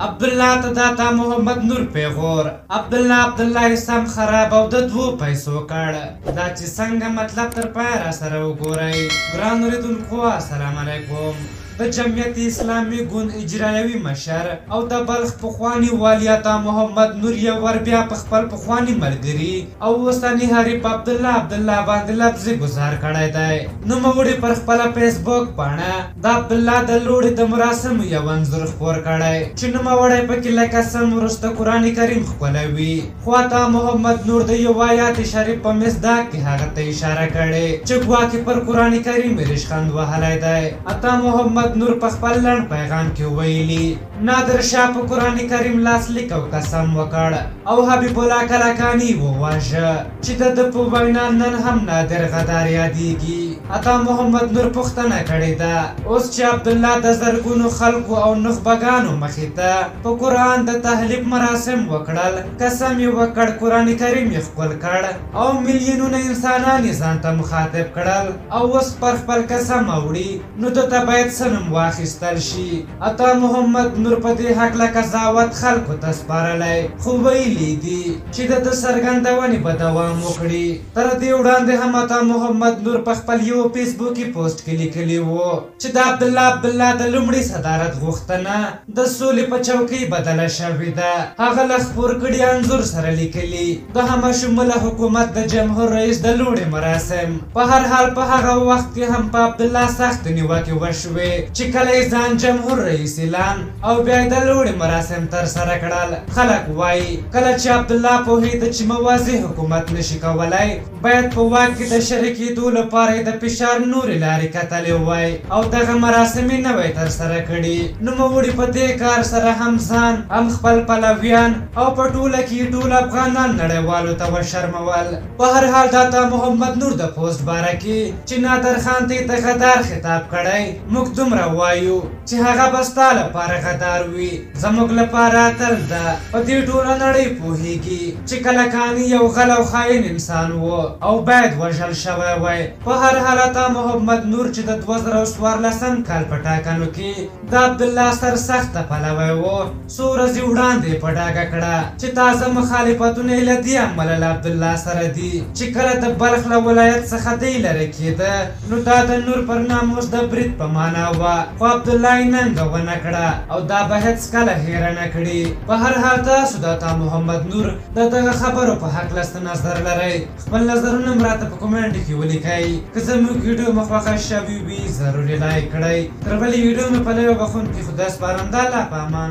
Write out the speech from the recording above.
عبدالله ته د عطا محمد نور پیغور عبدالله سم خراب او د دوو پیسو کړ دا چې څنګه مطلب تر پایه را سره وګورئ. ګران اورېدونکو السلام علیکم. د جمعیت اسلامي ګوند اجرایوي مشر او د بلخ پخواني والي عطا محمد نور یو ور بیا په خپل پخواني ملګري او اوسني حریف عبدالله باندې لفظي ګزار کړی دی. نوموړي پر خپله فیسبوک پاڼه د عبدالله د لوړې د مراسمو یو انځور خپور کړی چې نوموړی پکې له قسم وروسته قرآن کریم ښکلوي، خو عطا محمد نور د یو آیات شریف په مصداق کې هغه ته اشاره کړې چې ګواکې پر قرآن کریم یې ریشخند وهلی دی. عطا محمد نور په خپل لنډ پیغام کې ویلي نادر شاه په قرآن کریم لاسلیک او قسم وکړ او حبیب الله کلکاني وواژه چې د ده په وینا نن هم نادر غدار یادیږي. عطا محمد نور پوښتنه کړې ده اوس چې عبدالله د زرګونو خلکو او نخبګانو مخې ته په قرآن د تحلیف مراسم وکړل، قسم یې وکړ، قرآن کریم یې ښکل کړ او میلیونونه انسانان یې ځان ته مخاطب کړل او اوس پر خپل قسم اوړي نو ده ته باید څه نوم واخیستل شي. عطا محمد نور په دې هکله قضاوت خلکو ته سپارلی، خو ویلي دي چې د ده څرګندونې به دوام وکړي. تر دې وړاندې هم عطا محمد نور په خپل یو فیسبوکي پوسټ کې لیکلي وو چې د عبدالله د لومړي صدارت غوښتنه د سولې په چوکۍ بدله شوې ده. هغه له خپور کړي انځور سره لیکلي د همشموله حکومت د جمهور رئیس د لوړې مراسم په هر حال په هغه وخت کې هم په عبدالله سخت نیوکې وشوې چې کله یې ځان جمهور رئیس اعلان او بیا یې د لوړې مراسم ترسره کړل. خلک وایي کله چې عبدالله پوهېده چې موازی حکومت نشي کولی باید په واک کې د شریکېدو لپاره یې د فشار نورې لارې کتلې وای او دغه مراسم یې نه وای ترسره کړي. نوموړي په دې کار سره هم ځان هم خپل پلویان او په ټوله کې ټول افغانان نړیوالو ته وشرمول. په هر حال د عطا محمد نور د پوسټ باره کې چې نادر خان ته یې د غدار خطاب کړی موږ دومره وایو چې هغه به ستا لپاره غدار وي، زموږ لپاره اتل ده. په دې ټوله نړۍ پوهېږي چې کلکاني یو غل او خاین انسان و او باید وژل شوی وای. په هر حال عطا محمد نور چې د 2014 کال په ټاکنو کې د عبدالله سرسخته پلوی و څو ورځې وړاندې په ډاګه کړه چې تازه مخالفتونه یې له دې امله له عبدالله سره دي چې کله د بلخ له ولایت څخه دی لرې کېده نو دا د نور پر ناموس د برید په معنا وه، خو عبدالله یې ننګه ونه کړه او دا به هېڅکله هېره نه کړي. په هر حال تاسو د عطا محمد نور د دغه خبرو په هکله څه نظر لرئ؟ خپل نظرونه هم راته په کومنټ کې ولیکئ. که زموږ ویډیو مو خوښه شوې وي ضروري لایک کړئ. تر بلې ویډیو مې په لویو بخښونکي خدای سپارم. د الله په امان.